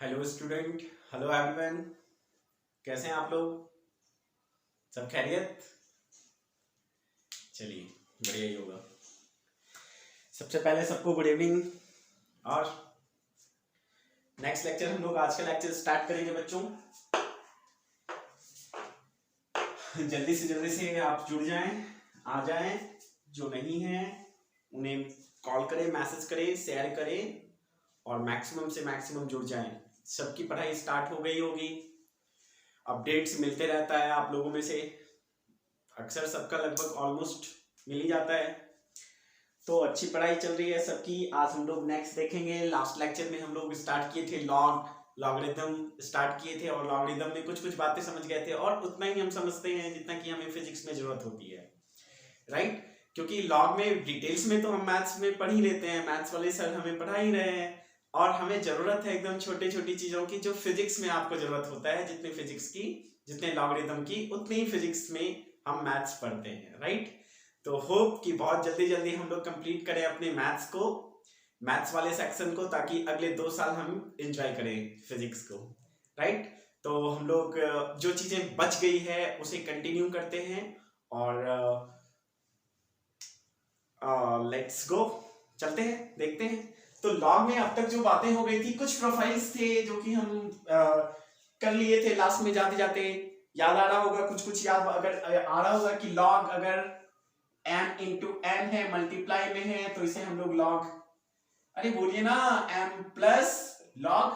Hello student, hello everyone. कैसे हैं आप लोग? सब खैरियत? चलिए, बढ़िया ही होगा। सबसे पहले सबको गुड इवनिंग। और नेक्स्ट लेक्चर हम लोग आज का लेक्चर स्टार्ट करेंगे बच्चों। जल्दी से आप जुड़ जाएं, आ जाएं। जो नहीं है उन्हें कॉल करें, मैसेज करें, शेयर करें और मैक्सिमम से मैक्सिमम जुड़ जाएं। सबकी पढ़ाई स्टार्ट हो गई होगी, अपडेट्स मिलते रहता है आप लोगों में से, अक्सर सबका लगभग ऑलमोस्ट मिल ही जाता है। तो अच्छी पढ़ाई चल रही है सबकी। आज हम लोग नेक्स्ट देखेंगे। लास्ट लेक्चर में हम लोग स्टार्ट किए थे लॉगरिथम स्टार्ट किए थे और लॉगरिथम में कुछ कुछ बातें समझ गए थे और उतना ही हम समझते हैं जितना कि हमें फिजिक्स में जरूरत होती है, राइट? क्योंकि लॉग में डिटेल्स में तो हम मैथ्स में पढ़ ही लेते हैं, मैथ्स वाले सर हमें पढ़ा ही रहे हैं और हमें जरूरत है एकदम छोटी छोटी चीजों की जो फिजिक्स में आपको जरूरत होता है। जितने फिजिक्स की, जितने लॉगरिथम की, उतनी ही फिजिक्स में हम मैथ्स पढ़ते हैं, राइट? तो होप कि बहुत जल्दी जल्दी हम लोग कंप्लीट करें अपने मैथ्स को, मैथ्स वाले सेक्शन को, ताकि अगले 2 साल हम एंजॉय करें फिजिक्स को, राइट? तो हम लोग जो चीजें बच गई है उसे कंटिन्यू करते हैं और लेट्स गो, चलते हैं, देखते हैं। तो लॉग में अब तक जो बातें हो गई थी, कुछ प्रोफाइल्स थे जो कि हम कर लिए थे लास्ट में जाते जाते। याद आ रहा होगा, कुछ कुछ याद अगर आ रहा होगा कि लॉग अगर m इंटू एन है, मल्टीप्लाई में है, तो इसे हम लोग लॉग, अरे बोलिए ना, m प्लस लॉग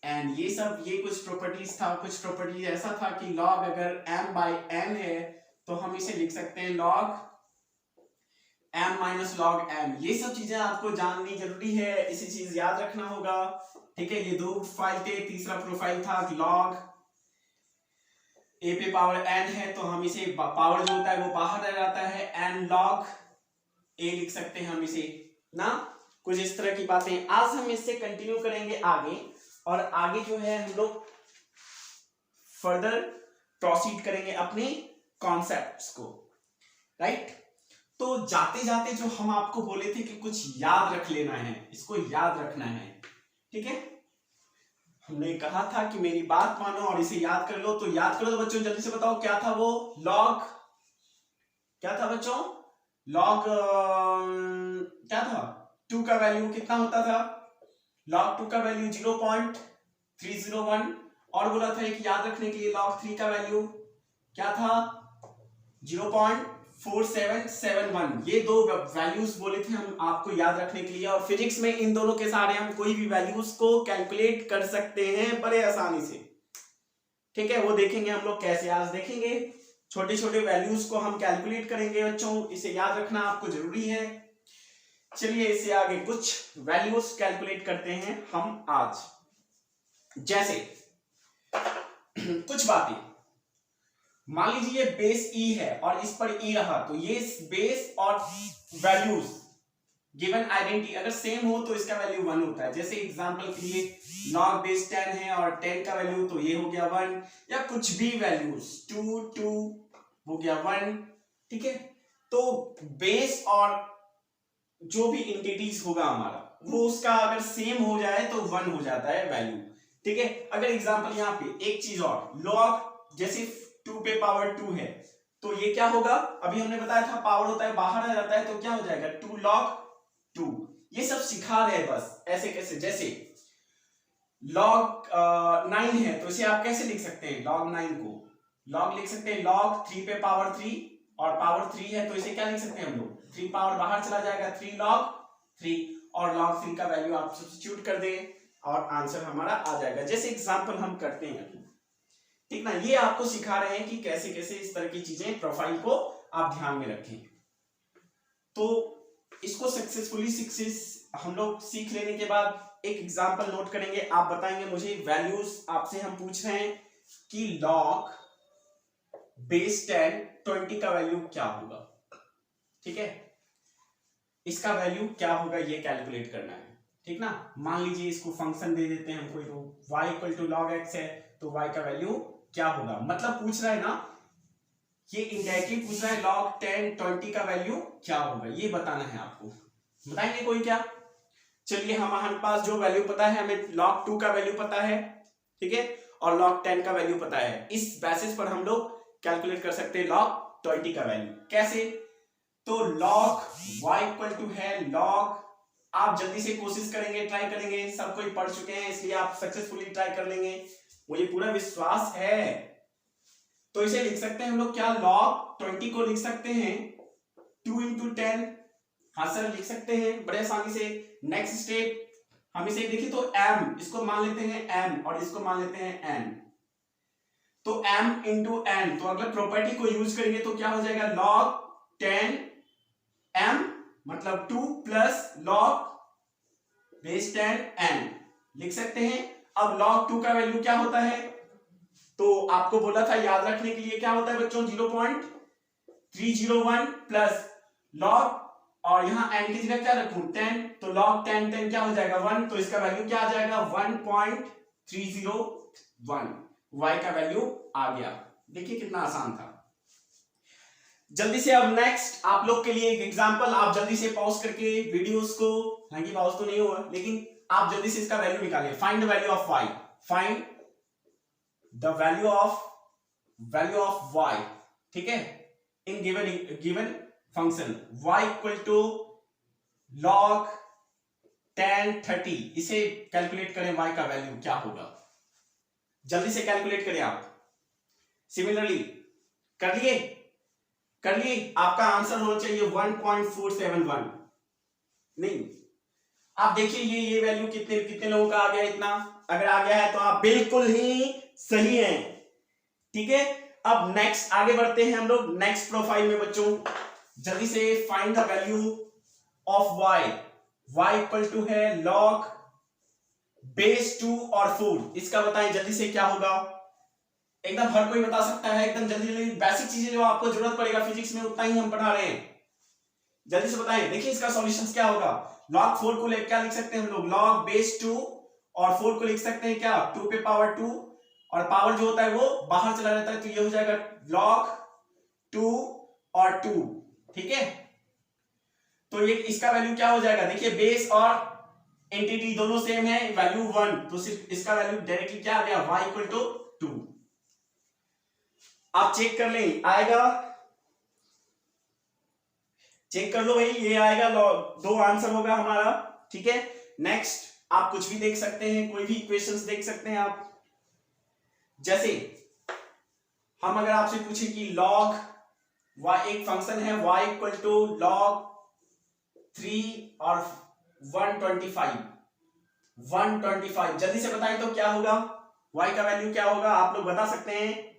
एन, ये कुछ प्रॉपर्टीज था। कुछ प्रॉपर्टीज ऐसा था कि लॉग अगर m बाई n है तो हम इसे लिख सकते हैं log m minus log m। ये सब चीजें आपको जाननी जरूरी है, इसी चीज याद रखना होगा, ठीक है? ये 2 प्रोफाइल थे। तीसरा प्रोफाइल था लॉग a पे पावर n है तो हम इसे पावर जो होता है वो बाहर रह जाता है, n लॉग a लिख सकते हैं हम इसे ना। कुछ इस तरह की बातें आज हम इससे कंटिन्यू करेंगे आगे, और आगे जो है हम लोग फर्दर प्रोसीड करेंगे अपने कॉन्सेप्ट्स को, राइट? तो जाते जाते जो हम आपको बोले थे कि कुछ याद रख लेना है, इसको याद रखना है, ठीक है? हमने कहा था कि मेरी बात मानो और इसे याद कर लो। तो याद करो तो बच्चों, जल्दी से बताओ क्या था वो लॉग, क्या था बच्चों? लॉग क्या था? 2 का वैल्यू कितना होता था? लॉग 2 का वैल्यू 0.301 और बोला था एक याद रखने के लिए लॉग 3 का वैल्यू क्या था? 0.4771। ये दो वैल्यूज बोले थे हम आपको याद रखने के लिए, और फिजिक्स में इन दोनों के सहारे हम कोई भी वैल्यूज को कैलकुलेट कर सकते हैं बड़े आसानी से, ठीक है? वो देखेंगे हम लोग कैसे, आज देखेंगे। छोटे छोटे वैल्यूज को हम कैलकुलेट करेंगे बच्चों, इसे याद रखना आपको जरूरी है। चलिए इससे आगे कुछ वैल्यूज कैलकुलेट करते हैं हम आज। जैसे कुछ बातें, मान लीजिए बेस ई है और इस पर ई रहा, तो ये बेस और वैल्यूज गिवन आइडेंटिटी अगर सेम हो तो इसका वैल्यू 1 होता है। जैसे एग्जांपल के लिए log बेस 10 है और 10 का वैल्यू, तो ये हो गया 1, या कुछ भी वैल्यूज 2 हो गया 1, ठीक है? तो बेस और जो भी एंटिटीज होगा हमारा, वो उसका अगर सेम हो जाए तो 1 हो जाता है वैल्यू, ठीक है? अगर एग्जांपल यहाँ पे एक चीज और, log जैसे 2 पे पावर 2 है तो ये क्या होगा? अभी हमने बताया था पावर होता है बाहर आ जाता है, तो क्या हो जाएगा? 2 log 2। ये सब सिखा रहे हैं बस, ऐसे कैसे। जैसे log 9 है तो इसे आप कैसे लिख सकते हैं? log 9 को log लिख सकते हैं log 3 पे पावर 3, और पावर 3 है तो इसे क्या लिख सकते हैं हम लोग? 3 पावर बाहर चला जाएगा, 3 log 3, और log 3 का वैल्यू आप सब्स्टिट्यूट कर दें और आंसर हमारा आ जाएगा। जैसे एग्जांपल हम करते हैं, ठीक ना? ये आपको सिखा रहे हैं कि कैसे कैसे इस तरह की चीजें, प्रोफाइल को आप ध्यान में रखें। तो इसको सक्सेसफुली हम लोग सीख लेने के बाद एक एग्जांपल नोट करेंगे। आप बताएंगे मुझे वैल्यूज, आपसे हम पूछ रहे हैं कि लॉग बेस 10 20 का वैल्यू क्या होगा, ठीक है? इसका वैल्यू क्या होगा ये कैलकुलेट करना है, ठीक ना? मान लीजिए इसको फंक्शन दे देते हैं हम कोई, तो y equal to log x है तो y का वैल्यू क्या होगा, मतलब पूछ रहा है ना, ये इंडायरेक्टली पूछ रहा है log 10 20 का वैल्यू क्या होगा, ये बताना है आपको। बताएंगे कोई क्या? चलिए हमारे पास जो वैल्यू पता है, हमें log 2 का वैल्यू पता है, ठीक है, और log 10 का वैल्यू पता है। इस बेसिस पर हम लोग कैलकुलेट कर सकते हैं log 20 का वैल्यू। कैसे? तो log y इक्वल टू है log, आप जल्दी से कोशिश करेंगे, ट्राई करेंगे, सब कोई पढ़ चुके हैं इसलिए आप सक्सेसफुली ट्राई कर लेंगे, मुझे पूरा विश्वास है। तो इसे लिख सकते हैं हम लोग क्या, log 20 को लिख सकते हैं 2 इंटू 10। हाँ सर लिख सकते हैं बड़े आसानी से। नेक्स्ट स्टेप हम इसे देखिए तो m, इसको मान लेते हैं m और इसको मान लेते हैं n, तो m इंटू n, तो अगर प्रॉपर्टी को यूज करेंगे तो क्या हो जाएगा, log 10 m मतलब 2 प्लस log बेस 10 n लिख सकते हैं। अब log 2 का वैल्यू क्या होता है, तो आपको बोला था याद रखने के लिए, क्या होता है बच्चों, 0.301 प्लस log, और यहां n की जगह क्या रखूं, 10, तो log 10 10 क्या हो जाएगा 1, तो इसका वैल्यू क्या आ जाएगा 1.301, y का वैल्यू आ गया। देखिए कितना आसान था। जल्दी से अब नेक्स्ट आप लोग के लिए एक एग्जांपल, आप जल्दी से पॉज करके वीडियोस को, हालांकि पॉज तो नहीं हुआ लेकिन आप जल्दी से इसका वैल्यू निकालिए। Find the value of y, find the value of y, ठीक है, in given function y equal to log 10 30, इसे कैलकुलेट करें y का वैल्यू क्या होगा, जल्दी से कैलकुलेट करें आप। सिमिलरली कर लिए, आपका आंसर होना चाहिए 1.471। नहीं, आप देखिए ये वैल्यू कितने लोगों का आ गया, इतना अगर आ गया है तो आप बिल्कुल ही सही हैं, ठीक है। अब नेक्स्ट आगे बढ़ते हैं हम लोग नेक्स्ट प्रोफाइल में बच्चों। जल्दी से find the value of y equal to है log बेस 2 और 4, इसका बताएं जल्दी से क्या होगा, एकदम हर कोई बता सकता है, एकदम जल्दी बेसिक चीजें जो आपको जरूरत पड़ेगा फिजिक्स में उतना ही हम पढ़ा रहे हैं, जल्दी से बताएं। देखिए इसका सॉल्यूशंस क्या होगा, log 4 को क्या लिख सकते हैं हम लोग, log बेस 2 और 4 को लिख सकते हैं क्या, 2 पे पावर 2, और पावर जो होता है वो बाहर चला जाता है, तो ये हो जाएगा log 2 और 2, ठीक है। तो ये इसका वैल्यू क्या हो जाएगा, देखिए बेस और एंटिटी दोनों सेम है, वैल्यू 1, तो सिर्फ इसका वैल्यू डायरेक्टली क्या आ गया, y इक्वल टू 2। आप चेक कर लें, आएगा, चेक कर लो भाई, ये आएगा, 2 आंसर होगा हमारा, ठीक है। नेक्स्ट आप कुछ भी देख सकते हैं, कोई भी इक्वेशंस देख सकते हैं आप, जैसे हम अगर आपसे पूछे कि log y, एक फंक्शन है y इक्वल टू log 3 और 125, जल्दी से बताएं तो क्या होगा, y का वैल्यू क्या होगा, आप लोग बता सकते हैं,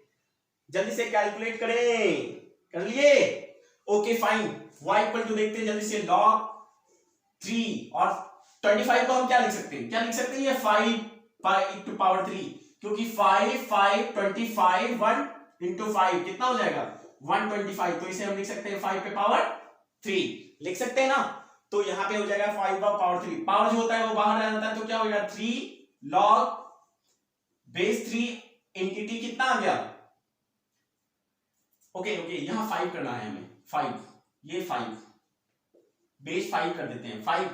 जल्दी से कैलकुलेट करें, कर लिए, okay fine. y equal to देखते हैं जल्दी से, log 3 और 25 को हम क्या लिख सकते हैं, ये 5 टू पावर 3, क्योंकि 5 5 25 1 इंटू 5 कितना हो जाएगा 125, तो इसे हम लिख सकते हैं 5 पे पावर 3, लिख सकते हैं ना। तो यहां पे हो जाएगा 5 पावर 3, पावर जो होता है वो बाहर आ जाता है, तो क्या हो गया 3 log बेस 3 एंटिटी कितना आ गया, ओके यहां 5 करना है हमें, 5, ये 5 बेस 5 कर देते हैं, 5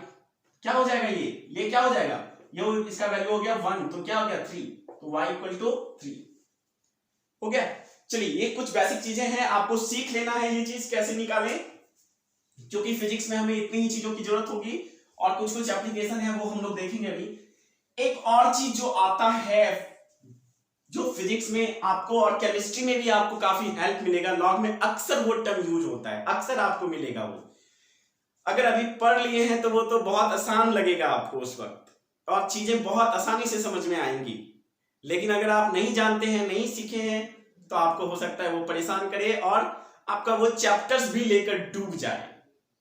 क्या हो जाएगा, ये क्या हो जाएगा, ये इसका वैल्यू हो गया 1, तो क्या हो गया 3, तो y इक्वल टू 3 हो गया। चलिए ये कुछ बेसिक चीजें हैं, आपको सीख लेना है ये चीज कैसे निकालें, क्योंकि फिजिक्स में हमें इतनी ही चीजों की जरूरत होगी, और कुछ एप्लीकेशन है वो हम लोग देखेंगे अभी। एक और चीज जो आता है, जो फिजिक्स में आपको और केमिस्ट्री में भी आपको काफी हेल्प मिलेगा, लॉग में अक्सर वो टर्म यूज होता है, अक्सर आपको मिलेगा वो, अगर अभी पढ़ लिए हैं तो वो तो बहुत आसान लगेगा आपको उस वक्त, और चीजें बहुत आसानी से समझ में आएंगी, लेकिन अगर आप नहीं जानते हैं, नहीं सीखे हैं, तो आपको हो सकता है वो परेशान करे और आपका वो चैप्टर्स भी लेकर डूब जाए,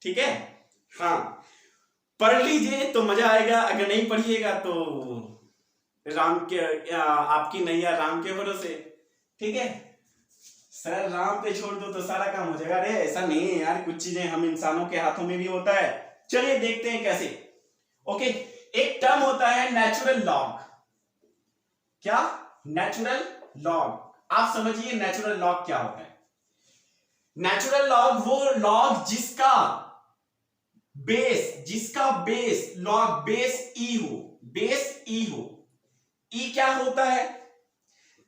ठीक है। हाँ पढ़ लीजिए तो मजा आएगा, अगर नहीं पढ़िएगा तो राम के आपकी नैया राम के भरोसे, ठीक है। सर राम पे छोड़ दो तो सारा काम हो जाएगा, अरे ऐसा नहीं है यार, कुछ चीजें हम इंसानों के हाथों में भी होता है। चलिए देखते हैं कैसे। ओके, एक टर्म होता है नेचुरल लॉग। क्या? Natural log. आप समझिए नेचुरल लॉग क्या होता है। नेचुरल लॉग वो लॉग जिसका बेस, जिसका बेस लॉग बेस ई हो, बेस ई हो। ई क्या होता है?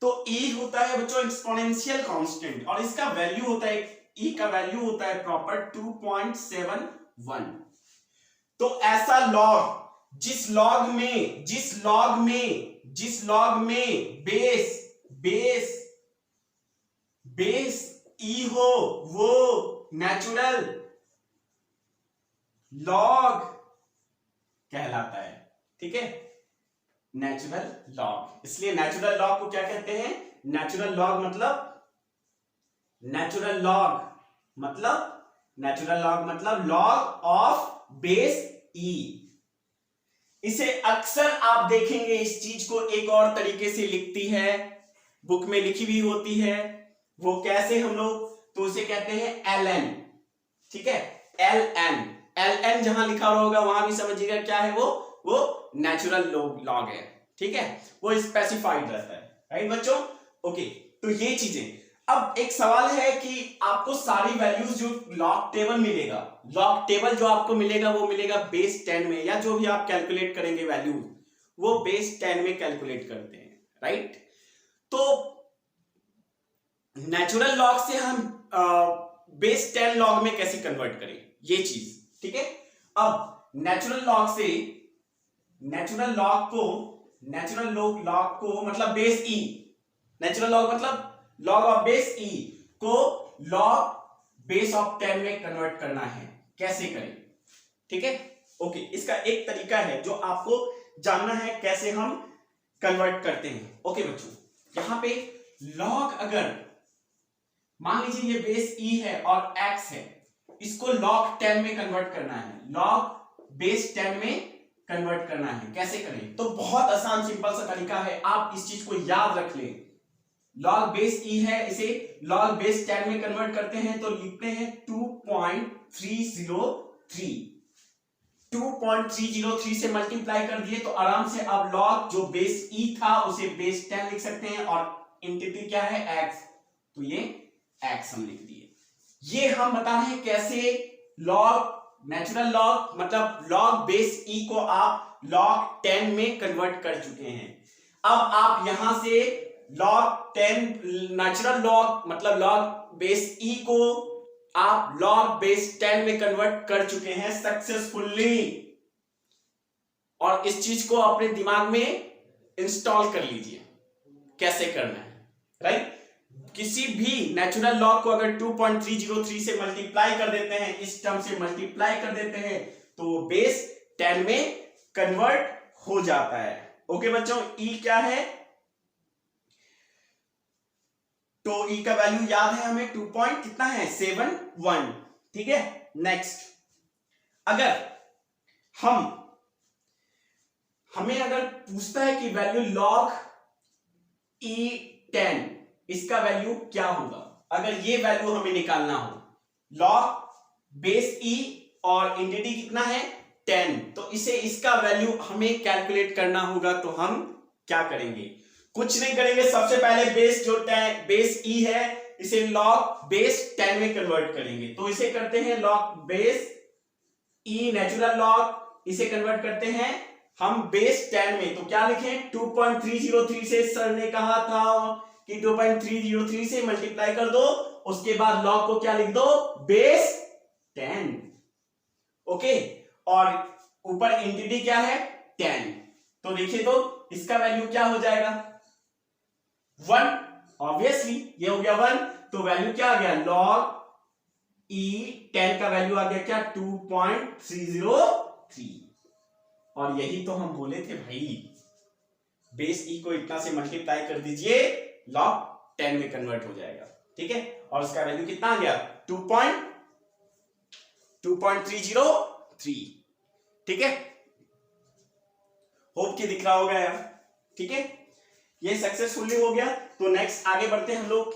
तो ई होता है बच्चों एक्सपोनेंशियल कांस्टेंट, और इसका वैल्यू होता है, ई का वैल्यू होता है प्रॉपर 2.71। तो ऐसा लॉग जिस लॉग में बेस ई हो, वो नेचुरल लॉग कहलाता है। ठीक है, नेचुरल लॉग। इसलिए नेचुरल लॉग को क्या कहते हैं? नेचुरल लॉग मतलब लॉग ऑफ बेस ई। इसे अक्सर आप देखेंगे, इस चीज को एक और तरीके से लिखती है, बुक में लिखी हुई होती है। वो कैसे हम लोग, तो उसे कहते हैं LN। ठीक है, LN जहां लिखा होगा वहां भी समझिएगा क्या है वो नेचुरल लॉग है। ठीक है, वो स्पेसिफाइड रहता है। राइट बच्चों? ओके, तो ये चीजें। अब एक सवाल है कि आपको सारी वैल्यूज जो लॉग टेबल जो आपको मिलेगा वो मिलेगा बेस 10 में, या जो भी आप कैलकुलेट करेंगे वैल्यू वो बेस 10 में कैलकुलेट करते हैं। राइट? तो नेचुरल लॉग से हम बेस 10 लॉग में कैसे कन्वर्ट करें, ये चीज। ठीक है, अब नेचुरल लॉग को मतलब बेस ई, नेचुरल लॉग मतलब लॉग ऑफ बेस ई को लॉग बेस ऑफ 10 में कन्वर्ट करना है। कैसे करें? ठीक है, ओके, इसका एक तरीका है जो आपको जानना है कैसे हम कन्वर्ट करते हैं। ओके बच्चों, यहां पे लॉग, अगर मान लीजिए ये बेस ई है और x है, इसको log 10 में कन्वर्ट करना है, log बेस 10 में कन्वर्ट करना है। कैसे करें? तो बहुत आसान सिंपल सा तरीका है, आप इस चीज को याद रख लें। log बेस ई है, इसे log बेस 10 में कन्वर्ट करते हैं तो लिखते हैं 2.303। 2.303 से मल्टीप्लाई कर दिए तो आराम से आप log जो बेस ई था उसे बेस 10 लिख सकते हैं, और इंटिटी क्या है? x, तो ये x हम लिख दिए। ये हम बता रहे हैं कैसे लॉग, नेचुरल लॉग मतलब लॉग बेस ई को आप लॉग 10 में कन्वर्ट कर चुके हैं। अब आप यहां से लॉग 10 नेचुरल लॉग मतलब लॉग बेस ई को आप लॉग बेस 10 में कन्वर्ट कर चुके हैं सक्सेसफुली, और इस चीज को अपने दिमाग में इंस्टॉल कर लीजिए कैसे करना है। राइट? किसी भी नेचुरल लॉग को अगर 2.303 से मल्टीप्लाई कर देते हैं, इस टर्म से मल्टीप्लाई कर देते हैं, तो बेस 10 में कन्वर्ट हो जाता है। ओके बच्चों, ई क्या है? तो ई का वैल्यू याद है हमें, 2 पॉइंट कितना है? 71। ठीक है, नेक्स्ट, अगर हमें अगर पूछता है कि वैल्यू लॉग ई 10, इसका वैल्यू क्या होगा? अगर ये वैल्यू हमें निकालना हो, लॉग बेस ई और इंटिटी कितना है? 10, तो इसे इसका वैल्यू हमें कैलकुलेट करना होगा। तो हम क्या करेंगे? कुछ नहीं करेंगे, सबसे पहले बेस ई है इसे लॉग बेस 10 में कन्वर्ट करेंगे। तो इसे करते हैं लॉग बेस ई नेचुरल लॉग, इसे कन्वर्ट करते हैं हम बेस 10 में। तो क्या लिखें? 2.303 से सर ने कहा था कि 2.303 से मल्टीप्लाई कर दो, उसके बाद लॉग को क्या लिख दो? बेस 10। ओके, और ऊपर इंटिटी क्या है? 10। तो देखिए, तो इसका वैल्यू क्या हो जाएगा? 1। ऑब्वियसली ये हो गया 1, तो वैल्यू क्या आ गया? लॉग ई 10 का वैल्यू आ गया क्या? 2.303। और यही तो हम बोले थे भाई, बेस ई को इतना से मल्टीप्लाई कर दीजिए, लॉग 10 में कन्वर्ट हो जाएगा। ठीक है, और उसका वैल्यू कितना आ गया? 2.303। ठीक है, होप कि दिख रहा होगा यार। ठीक है, ये सक्सेसफुली हो गया। तो नेक्स्ट आगे बढ़ते हैं हम लोग।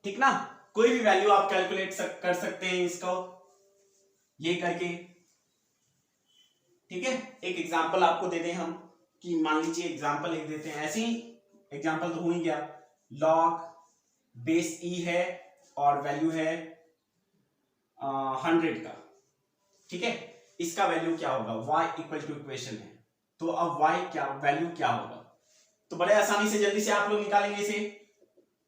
ठीक ना, कोई भी वैल्यू आप कैलकुलेट कर सकते हैं इसको ये करके। ठीक है, एक एग्जांपल आपको दे दें हम, कि मान लीजिए एग्जांपल लिख देते हैं, ऐसे ही एग्जांपल तो हो ही गया। लॉग बेस ई है और वैल्यू है 100 का। ठीक है, इसका वैल्यू क्या होगा, y इक्वल टू इक्वेशन है, तो अब y क्या वैल्यू क्या होगा, तो बड़े आसानी से जल्दी से आप लोग निकालेंगे इसे।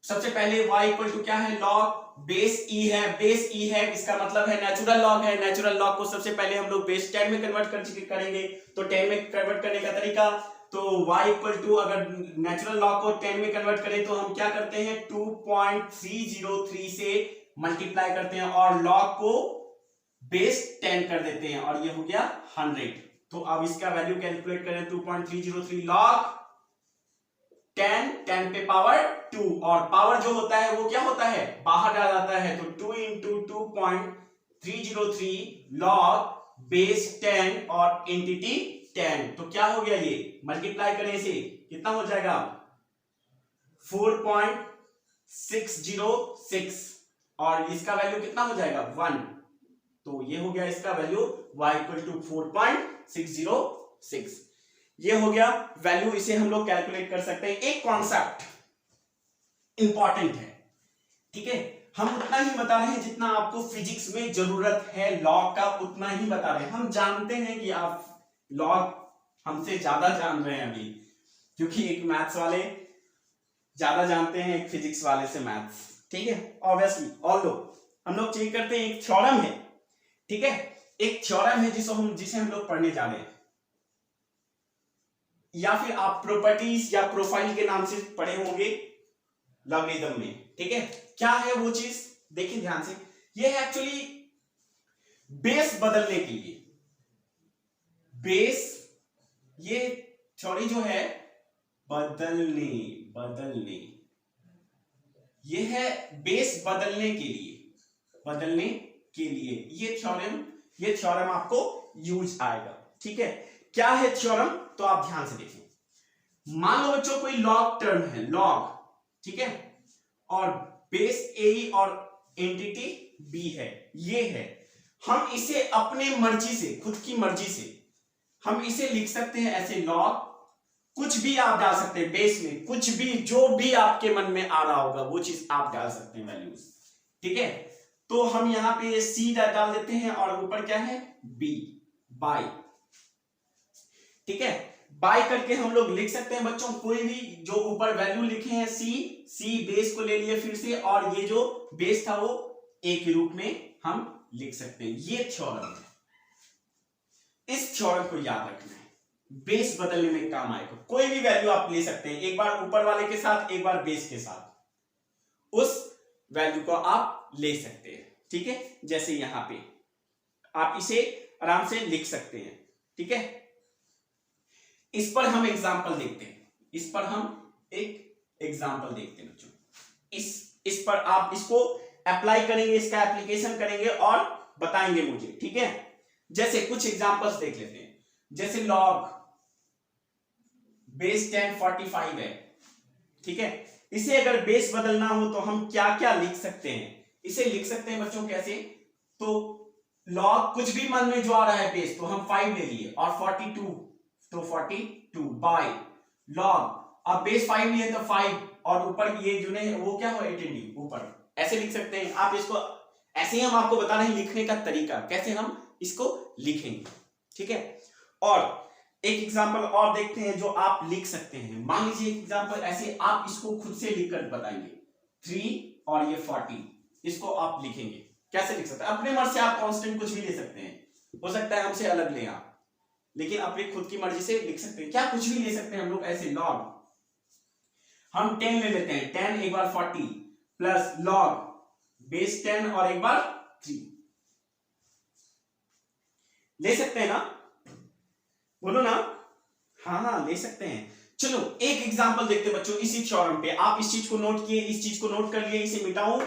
सबसे पहले y इक्वल टू क्या है, लॉग बेस e है, बेस e है इसका मतलब है नेचुरल लॉग है, नेचुरल लॉग को सबसे पहले हम लोग बेस 10 में कन्वर्ट करेंगे, तो 10 में कन्वर्ट करने का तरीका, तो y इक्वल टू अगर नेचुरल लॉग को 10 में कन्वर्ट करें तो हम क्या करते हैं 2.303 से मल्टीप्लाई करते हैं और लॉग को बेस 10 कर देते हैं और ये हो गया 100। तो अब इसका वैल्यू कैलकुलेट करें 2.303 लॉग 10 पे पावर 2 और पावर जो होता है वो क्या होता है बाहर आ जाता है, तो 2 इंटू 2.303 लॉग बेस 10 और एंटिटी 10, तो क्या हो गया ये मल्टीप्लाई करें इसे कितना हो जाएगा 4.606 और इसका वैल्यू कितना हो जाएगा 1, तो ये हो गया इसका वैल्यू y इक्वल टू 4.606, ये हो गया वैल्यू, इसे हम लोग कैलकुलेट कर सकते हैं। एक कॉन्सेप्ट इंपॉर्टेंट है, ठीक है, हम उतना ही बता रहे हैं जितना आपको फिजिक्स में जरूरत है, लॉग का उतना ही बता रहे हैं। हम जानते हैं कि आप लॉग हमसे ज्यादा जान रहे हैं अभी, क्योंकि एक मैथ्स वाले ज्यादा जानते हैं एक फिजिक्स वाले से मैथ्स, ठीक है, ऑब्वियसली और हम लोग चेक करते हैं। एक थ्योरम है, ठीक है, एक थ्योरम है जिसे हम लोग पढ़ने जा रहे हैं, या फिर आप प्रॉपर्टीज या प्रोफाइल के नाम से पढ़े होंगे लॉगरिथम में, ठीक है। क्या है वो चीज देखिए ध्यान से, ये है एक्चुअली बेस बदलने के लिए, बेस ये थ्योरी जो है बदलने ये है बेस बदलने के लिए ये थ्योरम आपको यूज आएगा, ठीक है। क्या है थ्योरम, तो आप ध्यान से देखें। मान लो बच्चों कोई लॉग टर्म है, लॉग, ठीक है, और बेस ए और एंटिटी बी है, ये है, हम इसे अपने मर्जी से, खुद की मर्जी से हम इसे लिख सकते हैं ऐसे लॉग, कुछ भी आप डाल सकते हैं बेस में, कुछ भी जो भी आपके मन में आ रहा होगा वो चीज आप डाल सकते हैं वैल्यूज, ठीक है। तो हम यहां पे सी डाल देते हैं और ऊपर क्या है बी, बाय, ठीक है, बाय करके हम लोग लिख सकते हैं बच्चों कोई भी जो ऊपर वैल्यू लिखे हैं सी बेस को ले लिए फिर से, और ये जो बेस था वो ए के रूप में हम लिख सकते हैं। ये थ्योरम है, इस थ्योरम को याद रखना है, बेस बदलने में काम आएगा। कोई भी वैल्यू आप ले सकते हैं, एक बार ऊपर वाले के साथ एक बार बेस के साथ, उस वैल्यू को आप ले सकते हैं, ठीक है। जैसे यहां पे आप इसे आराम से लिख सकते हैं, ठीक है। इस पर हम एग्जांपल देखते हैं, बच्चों। इस पर आप इसको अप्लाई करेंगे, इसका एप्लीकेशन करेंगे और बताएंगे मुझे, ठीक है। जैसे कुछ एग्जांपल्स देख लेते हैं, जैसे लॉग बेस 10 45 है, ठीक है। इसे अगर बेस बदलना हो तो हम क्या क्या लिख सकते हैं, इसे लिख सकते हैं बच्चों कैसे, तो लॉग कुछ भी मन में जो आ रहा है बेस, तो हम 5 ले लिए, और 42 तो 42 बाय लॉग, अब बेस 5 लिए तो 5 और ऊपर ये जो है वो क्या हो 18 ऊपर, ऐसे लिख सकते हैं आप इसको। ऐसे ही हम आपको बता रहे हैं लिखने का तरीका, कैसे हम इसको लिखेंगे, ठीक है। और एक एग्जांपल और देखते हैं जो आप लिख सकते हैं। मान लीजिए एक एग्जांपल ऐसे आप इसको खुद से लिखकर बताएंगे, 3 और ये 40, इसको आप लिखेंगे, कैसे लिख सकते हैं अपने मर्जी से, आप कांस्टेंट कुछ भी ले सकते हैं, हो सकता है हमसे अलग लें आप, लेकिन अपनी खुद की मर्जी से लिख सकते हैं। क्या कुछ भी ले सकते हैं हम लोग ऐसे, लॉग हम 10 ले लेते हैं, 10 एक बार 40 प्लस लॉग बेस 10 और एक बार 3 ले सकते हैं ना, बोलो ना, हाँ ले सकते हैं। चलो एक एग्जांपल देखते हैं बच्चों इसी थ्योरम पे। आप इस चीज को नोट किए, इस चीज को नोट कर लिए, इसे मिटाओ,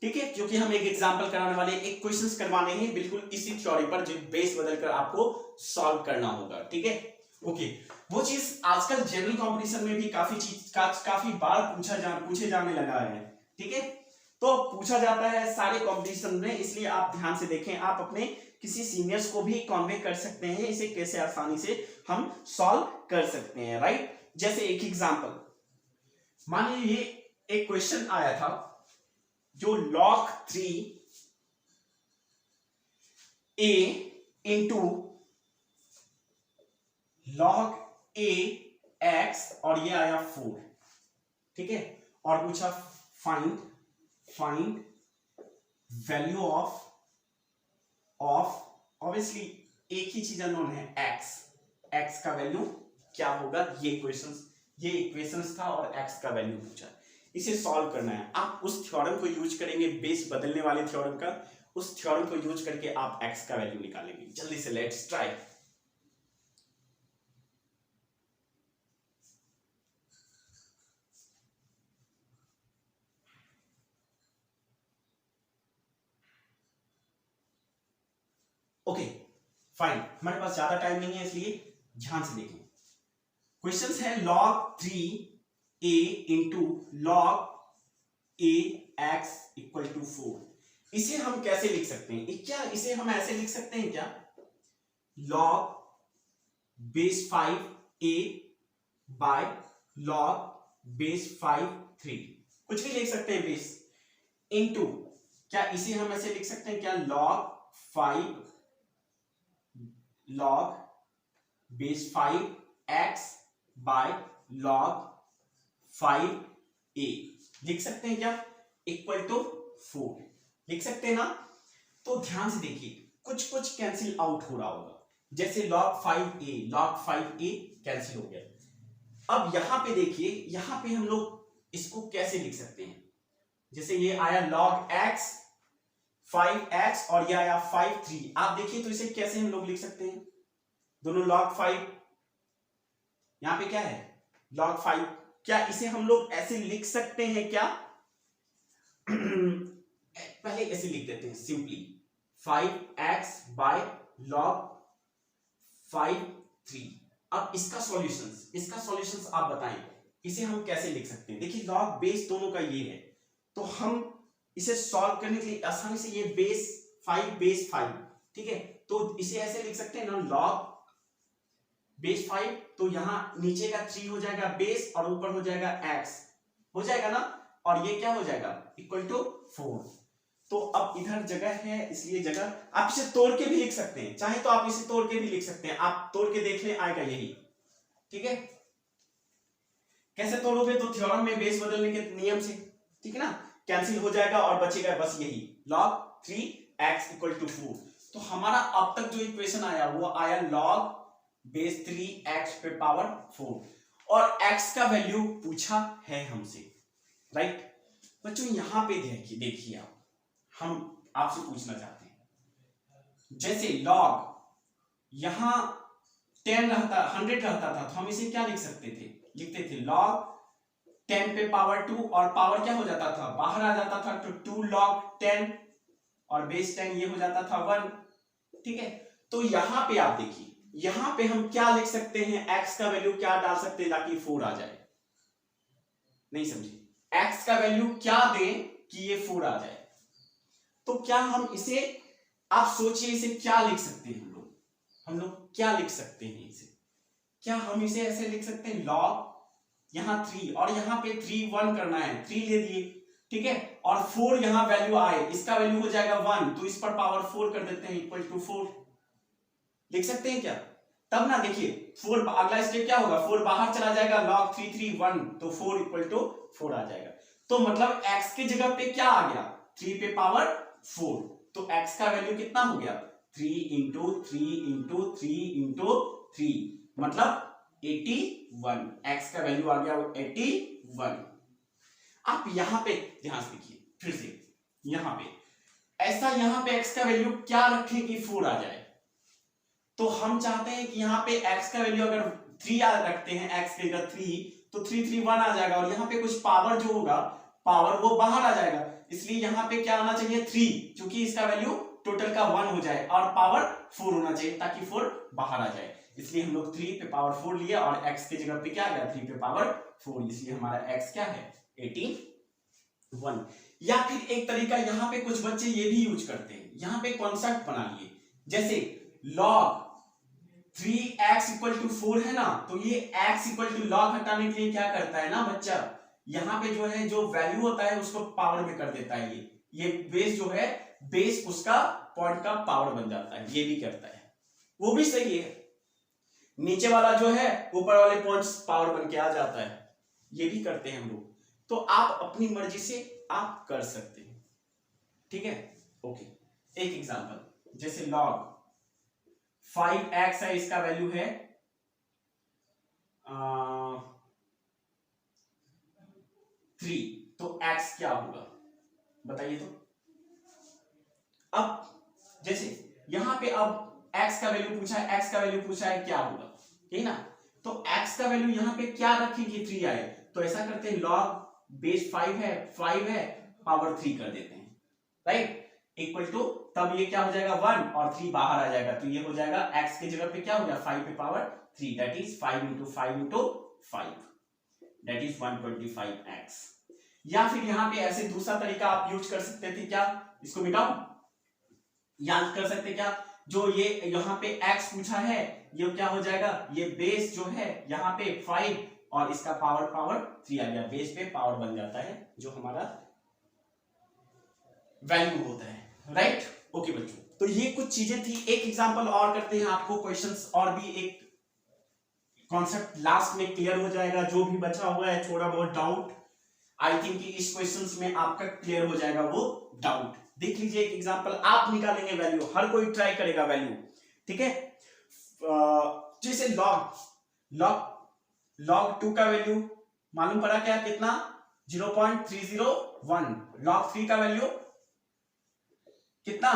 ठीक है, क्योंकि हम एक एग्जांपल कराने वाले, एक क्वेश्चंस करवाने हैं बिल्कुल इसी थ्योरी पर, जो बेस बदलकर आपको सॉल्व करना होगा, ठीक है। ओके, वो चीज आजकल जनरल कंपटीशन में भी काफी बार पूछे जाने लगा है, ठीक है। तो पूछा जाता है सारे कंपटीशन में, इसलिए आप ध्यान से देखें, आप अपने किसी सीनियर्स को भी कॉन्वे कर सकते हैं इसे कैसे आसानी से हम सॉल्व कर सकते हैं, राइट। जैसे एक एग्जांपल मान लीजिए एक क्वेश्चन आया था जो log 3 a into log a x और ये आया 4, ठीक है। और पूछा फाइंड वैल्यू ऑफ ऑब्वियसली एक ही चीज अननोन है x का वैल्यू क्या होगा, ये इक्वेशंस था और x का वैल्यू पूछा, इसे सॉल्व करना है। आप उस थ्योरम को यूज करेंगे, बेस बदलने वाले थ्योरम का, उस थ्योरम को यूज करके आप x का वैल्यू निकालेंगे। जल्दी से लेट्स ट्राई। ओके फाइन, हमारे पास ज्यादा टाइम नहीं है इसलिए ध्यान से देखें। क्वेश्चन है log 3a into log a x equal to 4। इसे हम कैसे लिख सकते हैं, क्या इसे हम ऐसे लिख सकते हैं क्या, log base 5a by log base 5 3, कुछ भी लिख सकते हैं बेस, इंटू क्या इसे हम ऐसे लिख सकते हैं क्या, log 5 log base 5 x by log 5a लिख सकते हैं क्या, इक्वल टू 4 लिख सकते हैं ना। तो ध्यान से देखिए, कुछ कैंसिल आउट हो रहा होगा, जैसे log 5a कैंसिल हो गया। अब यहां पे देखिए, यहां पे हम लोग इसको कैसे लिख सकते हैं, जैसे ये आया log x 5x और ये आया 5 3, आप देखिए तो इसे कैसे हम लोग लिख सकते हैं, दोनों log 5, यहां पे क्या है log 5, क्या इसे हम लोग ऐसे लिख सकते हैं क्या पहले ऐसे लिख देते हैं सिंपली 5x बाय log 5 3। अब इसका सॉल्यूशंस आप बताएं, इसे हम कैसे लिख सकते हैं। देखिए log बेस दोनों का ये है, तो हम इसे सॉल्व करने के लिए आसानी से ये बेस 5, ठीक है, तो इसे ऐसे लिख सकते हैं ना, log बेस 5, तो यहां नीचे का 3 हो जाएगा बेस और ऊपर हो जाएगा x, हो जाएगा ना, और ये क्या हो जाएगा इक्वल टू 4। तो अब इधर जगह है, इसलिए जगह आप इसे तोड़ के भी लिख सकते हैं, चाहे तो आप इसे तोड़ के भी लिख सकते हैं, आप तोड़ के देख लें आएगा यही, ठीक है। कैसे तोड़ोगे, तो थ्योरम में बेस बदलने के नियम से, ठीक है ना, कैंसिल हो जाएगा और बचेगा बस यही log 3x इक्वल टू 4। तो हमारा अब तक जो इक्वेशन आया वो आया log बेस 3x पे पावर 4 और x का वैल्यू पूछा है हमसे, राइट। बच्चों यहां पे देखिए आप, हम आपसे पूछना चाहते हैं, जैसे log यहां 100 रहता था, तो हम इसे क्या लिख सकते थे, लिखते थे log 10 पे पावर 2 और पावर क्या हो जाता था, बाहर आ जाता था, तो 2 log 10 और बेस 10 ये हो जाता था 1, ठीक है। तो यहां पे आप देखिए, यहां पे हम क्या लिख सकते हैं, x का वैल्यू क्या डाल सकते हैं ताकि 4 आ जाए, नहीं समझे, x का वैल्यू क्या दें कि ये 4 आ जाए। तो क्या हम इसे, आप सोचिए इसे क्या लिख सकते हैं, हम लोग क्या लिख सकते हैं इसे, क्या हम इसे ऐसे लिख सकते हैं log यहां 3 और यहां पे 3 1 करना है, 3 ले दिए, ठीक है, और 4 यहां वैल्यू आए, इसका वैल्यू हो जाएगा 1, तो इस पर पावर 4 कर देते हैं इक्वल टू 4, लिख सकते हैं क्या। तब ना देखिए 4, अगला स्टेप क्या होगा, 4 बाहर चला जाएगा, log 3 3 1, तो 4 इक्वल टू 4 आ जाएगा। तो मतलब x के जगह पे क्या आ गया, 3 पे पावर 4, तो x का वैल्यू कितना हो गया, 3 इंटू 3 इंटू 3 इंटू 3, मतलब 81, x का वैल्यू आ गया 81। आप यहां पे ध्यान से देखिए फिर से, यहां पे ऐसा, यहां पे x का वैल्यू क्या रखें कि 4 आ जाए, तो हम चाहते हैं कि यहां पे x का वैल्यू अगर 3 रखते हैं, x के जगह 3, तो 3 3 1 आ जाएगा, और यहां पे कुछ पावर जो होगा, पावर वो बाहर आ जाएगा, इसलिए यहां पे क्या आना चाहिए 3, क्योंकि इसका वैल्यू टोटल का 1 हो जाए, और पावर 4 होना चाहिए ताकि 4 बाहर आ जाए, इसलिए हम लोग 3 पे पावर 4 लिए और x के जगह पे क्या आ गया 3 पे पावर 4, इसलिए हमारा x क्या है 81। या फिर एक तरीका, यहाँ पे कुछ बच्चे ये भी यूज करते हैं, यहाँ पे कॉन्सेप्ट बना लिए, जैसे log 3x इक्वल टू 4 है ना, तो ये x इक्वल टू log हटाने के लिए क्या करता है ना बच्चा, यहाँ पे जो है जो वैल्यू होता है उसको पावर में कर देता है, ये बेस जो है, बेस उसका पॉइंट का पावर बन जाता है, ये भी करता है, वो भी सही है। नीचे वाला जो है ऊपर वाले पॉइंट्स पावर बन के आ जाता है, ये भी करते हैं हम लोग। तो आप अपनी मर्जी से आप कर सकते हैं, ठीक है। ओके, एक एग्जांपल जैसे log 5x है, इसका वैल्यू है 3, तो x क्या होगा बताइए। तो अब जैसे यहां पे अब x का वैल्यू पूछा है, x का वैल्यू पूछा है, क्या होगा, यही ना। तो x का वैल्यू यहां पे क्या रखेंगे, 3 आए, तो ऐसा करते हैं log बेस 5 है पावर 3 कर देते हैं, राइट, इक्वल टू, तब ये क्या हो जाएगा 1 और 3 बाहर आ जाएगा, तो ये हो जाएगा x की जगह पे क्या हो गया 5 पे power 3, that is 5 into 5 into 5, that is 125x। या फिर यहां पे ऐसे दूसरा तरीका आप यूज कर सकते थे, क्या, इसको मिटाओ, याद कर सकते क्या, जो ये यहाँ पे x पूछा है, ये क्या हो जाएगा, ये बेस जो है यहाँ पे 5 और इसका पावर 3 आ गया, बेस पे पावर बन जाता है जो हमारा वैल्यू होता है, राइट। ओके बच्चों, तो ये कुछ चीजें थी। एक एग्जांपल और करते हैं, आपको क्वेश्चंस और भी एक कॉन्सेप्ट लास्ट में क्लियर हो जाएगा, जो भी बचा हुआ है थोड़ा बहुत डाउट, आई थिंक इस क्वेश्चंस में आपका क्लियर हो जाएगा वो डाउट। देख लीजिए एक एग्जांपल, आप निकालेंगे वैल्यू, हर कोई ट्राई करेगा वैल्यू, ठीक है। जैसे log 2 का वैल्यू मालूम पड़ा क्या, कितना 0.301, log 3 का वैल्यू कितना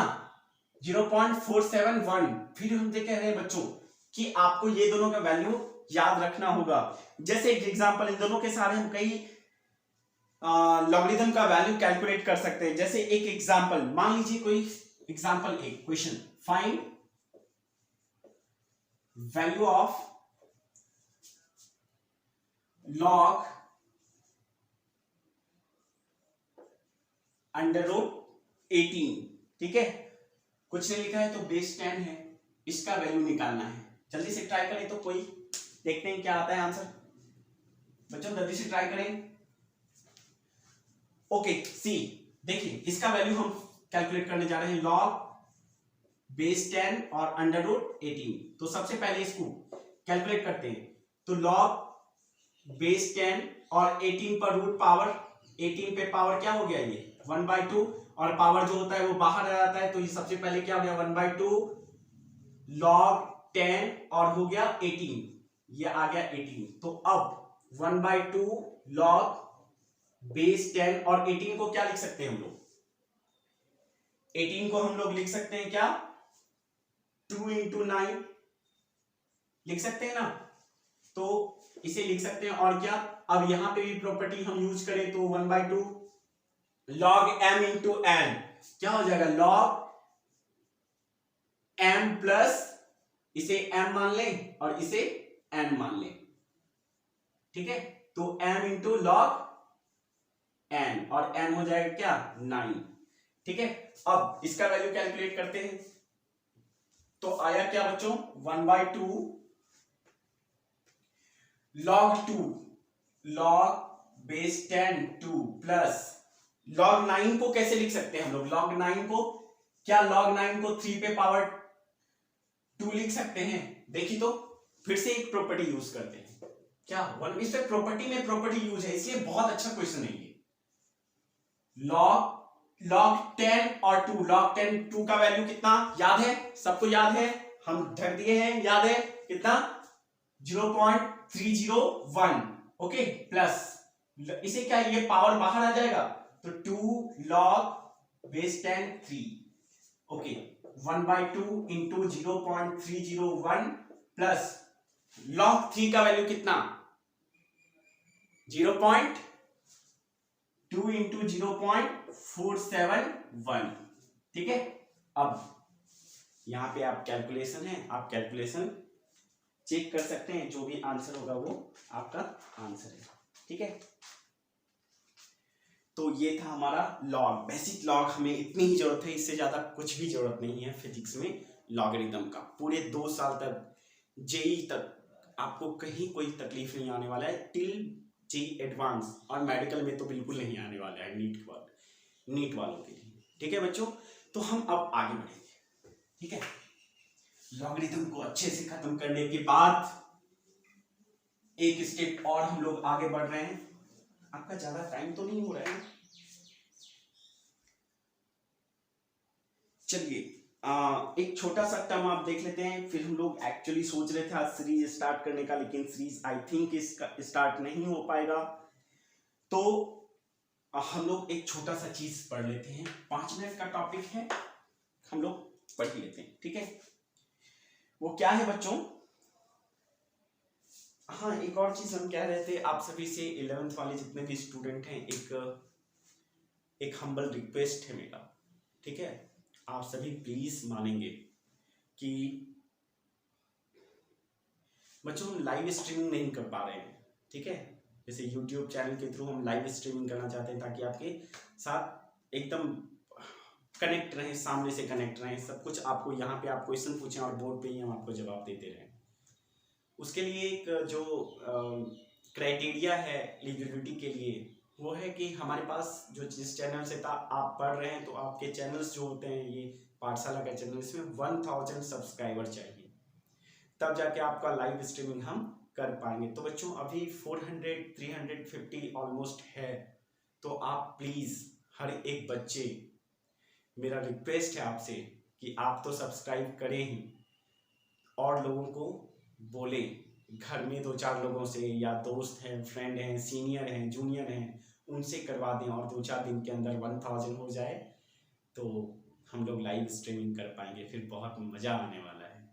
0.471। फिर हम देख रहे हैं बच्चों कि आपको ये दोनों का वैल्यू याद रखना होगा। जैसे एक एग्जांपल, इन दोनों के सारे हम कई लॉगरिथम का वैल्यू कैलकुलेट कर सकते हैं। जैसे एक एग्जांपल मान लीजिए, कोई एग्जांपल, एक question, find value of log √18, ठीक है, कुछ नहीं लिखा है तो बेस 10 है, इसका वैल्यू निकालना है। जल्दी से ट्राई करें, तो कोई देखते हैं क्या आता है आंसर, बच्चों जल्दी से ट्राई करें। ओके सी, देखिए इसका वैल्यू हम कैलकुलेट करने जा रहे हैं, log बेस 10 और √18। तो सबसे पहले इसको कैलकुलेट करते हैं, तो log बेस 10 और 18 पर रूट पावर, 18 पे पावर क्या हो गया, ये 1/2, और पावर जो होता है वो बाहर आ जाता है, तो ये सबसे पहले क्या हो गया 1/2 log 10 और हो गया 18, ये आ गया 18। तो अब 1/2 log बेस 10 और 18 को क्या लिख सकते हैं हम लोग, 18 को हम लोग लिख सकते हैं क्या 2 into 9 लिख सकते हैं ना, तो इसे लिख सकते हैं। और क्या, अब यहां पे भी प्रॉपर्टी हम यूज करें तो 1/2 log m into n क्या हो जाएगा, log m प्लस, इसे m मान लें और इसे n मान लें, ठीक है, तो m into log n और n हो जाएगा क्या 9, ठीक है। अब इसका वैल्यू कैलकुलेट करते हैं, तो आया क्या बच्चों 1/2 log 2 log base 10 2 plus log 9 को कैसे लिख सकते हैं हम लोग, log 9 को, क्या log 9 को 3 पे पावर 2 लिख सकते हैं, देखिए तो फिर से एक प्रॉपर्टी यूज करते हैं, क्या वन, इस पे प्रॉपर्टी में प्रॉपर्टी यूज है, इसलिए बहुत अच्छा क्वेश्चन है ये। log 10 और 2, log 10 2 का वैल्यू कितना याद है, सबको याद है, हम ढक दिए हैं, याद है कितना 0.301, ओके, प्लस इसे क्या, ये पावर बाहर आ जाएगा, तो 2 log base 10 3, okay, 1/2 into 0.301 plus log 3 का वैल्यू कितना 0.2 into 0.471, ठीक है। अब यहां पे आप कैलकुलेशन है, आप कैलकुलेशन चेक कर सकते हैं, जो भी आंसर होगा वो आपका आंसर है, ठीक है। तो ये था हमारा लॉग, बेसिक लॉग, हमें इतनी ही जरूरत है, इससे ज्यादा कुछ भी जरूरत नहीं है फिजिक्स में लॉगरिथम का। पूरे 2 साल तक जेई तक आपको कहीं कोई तकलीफ नहीं आने वाला है, टिल जेई एडवांस, और मेडिकल में तो बिल्कुल नहीं आने वाला है, नीट वालों के लिए, ठीक है बच्चों। तो हम अब आगे बढ़ेंगे, ठीक है। लॉगरिथम को अच्छे से खत्म करने के बाद एक स्टेप और हम लोग आगे बढ़ रहे हैं। आपका ज्यादा टाइम तो नहीं हो रहा है? चलिए एक छोटा सा टर्म आप देख लेते हैं, फिर हम लोग एक्चुअली सोच रहे थे आज सीरीज स्टार्ट करने का, लेकिन सीरीज आई थिंक इसका स्टार्ट नहीं हो पाएगा। तो हम लोग एक छोटा सा चीज पढ़ लेते हैं, 5 मिनट का टॉपिक है, हम लोग पढ़ लेते हैं, ठीक है? वो क्या है बच्चों? हाँ, एक और चीज हम कह रहे थे आप सभी से, 11th वाले जितने भी स्टूडेंट हैं, एक हम्बल रिक्वेस्ट है मेरा, ठीक है? आप सभी प्लीज मानेंगे कि बच्चों हम लाइव स्ट्रीमिंग नहीं कर पा रहे हैं, ठीक है? जैसे यूट्यूब चैनल के थ्रू हम लाइव स्ट्रीमिंग करना चाहते हैं ताकि आपके साथ एकदम कनेक्ट रहें, सामने से कनेक्ट रहें, सब कुछ आपको यहाँ पे आप क्वेश्चन पूछें और बोर्ड पे ही हम आपको जवाब देते रहें। उसके लिए एक जो क्राइटेरिया है एलिजिबिलिटी के लिए, वो है कि हमारे पास जो जिस चैनल से आप पढ़ रहे हैं, तो आपके चैनल्स जो होते हैं, ये पाठशाला का चैनल, इसमें 1000 सब्सक्राइबर चाहिए, तब जाके आपका लाइव स्ट्रीमिंग हम कर पाएंगे। तो बच्चों अभी 400 350 ऑलमोस्ट है, तो आप प्लीज हर एक बच्चे, मेरा रिक्वेस्ट है आपसे कि आप तो सब्सक्राइब करें ही, और लोगों को बोले, घर में 2-4 लोगों से, या दोस्त हैं, फ्रेंड हैं, सीनियर हैं, जूनियर हैं, उनसे करवा दें, और 2-4 दिन के अंदर 1000 हो जाए तो हम लोग लाइव स्ट्रीमिंग कर पाएंगे, फिर बहुत मज़ा आने वाला है,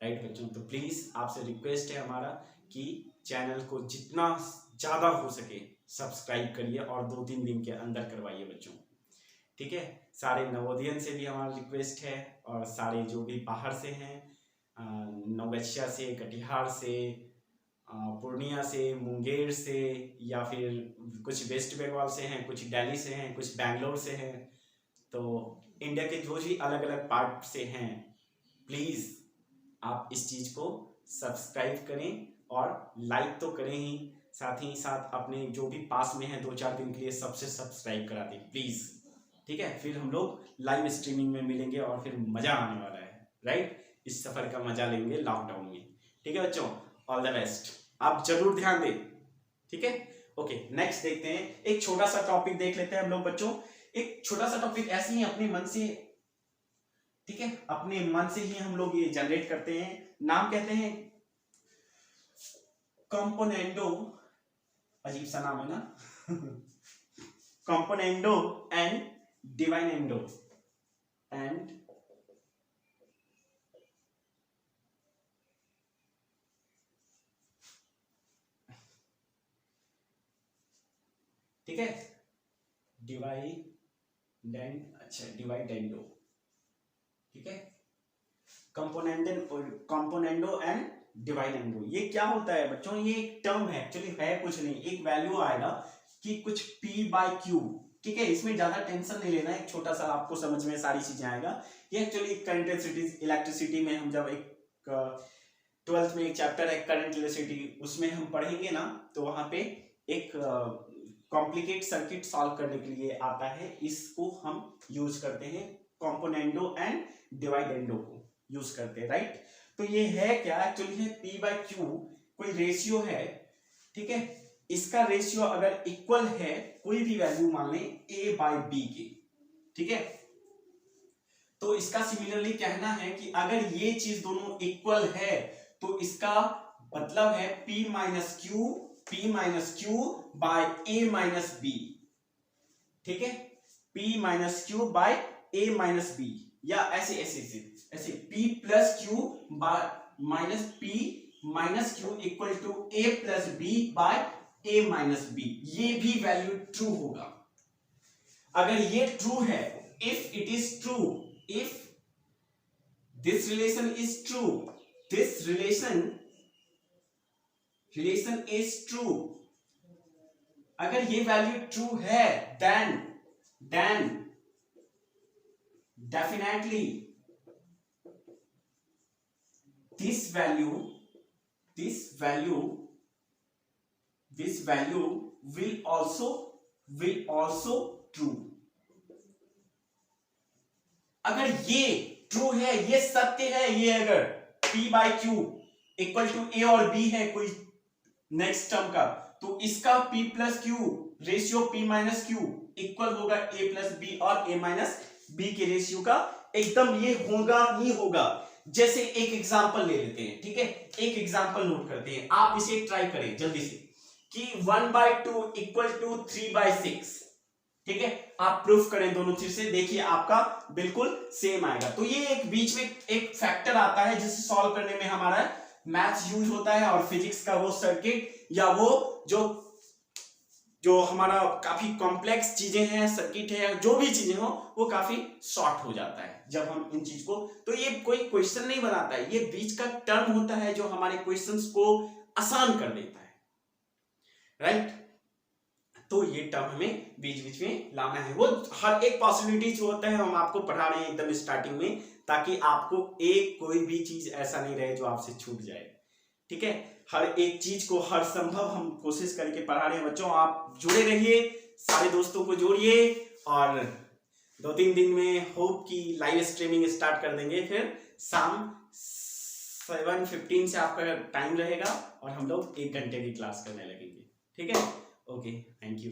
राइट बच्चों? तो प्लीज़ आपसे रिक्वेस्ट है हमारा कि चैनल को जितना ज़्यादा हो सके सब्सक्राइब करिए, और 2-3 दिन के अंदर करवाइए बच्चों, ठीक है? सारे नवोदयन से भी हमारा रिक्वेस्ट है, और सारे जो भी बाहर से हैं, नवगछिया से, कटिहार से, पूर्णिया से, मुंगेर से, या फिर कुछ वेस्ट बंगाल से हैं, कुछ दिल्ली से हैं, कुछ बैंगलोर से हैं, तो इंडिया के जो भी अलग अलग पार्ट से हैं, प्लीज़ आप इस चीज़ को सब्सक्राइब करें और लाइक तो करें ही, साथ ही साथ अपने जो भी पास में है 2-4 दिन के लिए सबसे सब्सक्राइब करा दें प्लीज़, ठीक है? फिर हम लोग लाइव स्ट्रीमिंग में मिलेंगे और फिर मज़ा आने वाला है, राइट? इस सफ़र का मज़ा लेंगे लॉकडाउन में, ठीक है बच्चों? ऑल द बेस्ट, आप जरूर ध्यान दें, ठीक है? ओके, नेक्स्ट देखते हैं, एक छोटा सा टॉपिक देख लेते हैं हम लोग बच्चों। एक छोटा सा टॉपिक ऐसे ही अपने मन से, ठीक है, अपने मन से ही हम लोग ये जनरेट करते हैं, नाम कहते हैं कंपोनेंडो, अजीब सा नाम है ना कंपोनेंडो एंड डिवाइनेंडो एंड ठीक है, डिवाइडेंडो, ठीक है, कंपोनेंडो एंड डिवाइडेंडो। ये क्या होता है बच्चों? ये एक टर्म है, एक्चुअली है कुछ नहीं, एक वैल्यू आएगा कि कुछ p/q, ठीक है? इसमें ज्यादा टेंशन नहीं लेना है, एक छोटा सा आपको समझ में सारी चीजें आएगा। ये एक्चुअली करंट इलेक्ट्रिसिटी में हम जब एक 12th में एक चैप्टर है करंट इलेक्ट्रिसिटी, उसमें हम पढ़ेंगे ना, तो वहां पे एक कॉम्प्लिकेट सर्किट सॉल्व करने के लिए आता है, इसको हम यूज करते हैं, कंपोनेंडो एंड डिवाइडेंडो को यूज करते हैं, राइट? तो ये है क्या? एक्चुअली है p/q, कोई रेशियो है, ठीक है? इसका रेशियो अगर इक्वल है, कोई भी वैल्यू मान लें a/b के, ठीक है? तो इसका सिमिलरली कहना है कि अगर ये चीज दोनों इक्वल है, तो इसका मतलब है p-q by a-b, ठीक है? p-q by a-b, या ऐसे ऐसे ऐसे ऐसे p+q minus p-q equal to a+b by a-b, ये भी वैल्यू ट्रू होगा। अगर ये ट्रू है, if it is true, if this relation is true, this relation is true, अगर ये वैल्यू ट्रू है, then definitely this value will also true। अगर ये ट्रू है, ये सत्य है, ये अगर, p by q equal to a और बी है कोई नेक्स्ट टर्म का, तो इसका p plus Q ratio p minus Q equal होगा a प्लस बी और a माइनस बी के रेशियो का, एकदम ये होगा ही होगा। जैसे एक एग्जांपल ले लेते हैं, ठीक है, एक एग्जांपल नोट करते हैं, आप इसे ट्राई करें जल्दी से कि 1/2 इक्वल टू 3/6, ठीक है, आप प्रूफ करें दोनों चीज से, देखिए आपका बिल्कुल सेम आएगा। तो ये एक बीच में एक फैक्टर आता है जिसे सॉल्व करने में हमारा मैथ्स यूज होता है, और फिजिक्स का वो सर्किट या वो जो हमारा काफी कॉम्प्लेक्स चीजें हैं, सर्किट है, जो भी चीजें हो वो काफी शॉर्ट हो जाता है जब हम इन चीज को, तो ये कोई क्वेश्चन नहीं बनाता है, ये बीच का टर्म होता है जो हमारे क्वेश्चंस को आसान कर देता है, राइट। तो ये टर्म हमें बीच बीच में लाना है, वो हर एक पॉसिबिलिटी जो होता है हम आपको पढ़ा रहे हैं एकदम स्टार्टिंग में, ताकि आपको एक कोई भी चीज ऐसा नहीं रहे जो आपसे छूट जाए, ठीक है। हर एक चीज को हर संभव हम कोशिश करके पढ़ा रहे हैं बच्चों, आप जुड़े रहिए, सारे दोस्तों को जोड़िए, और 2-3 दिन में होप की लाइव स्ट्रीमिंग स्टार्ट कर देंगे, फिर शाम 7:15 से आपका टाइम रहेगा और हम लोग 1 घंटे की क्लास करने लगेंगे, ठीक है। Okay, thank you.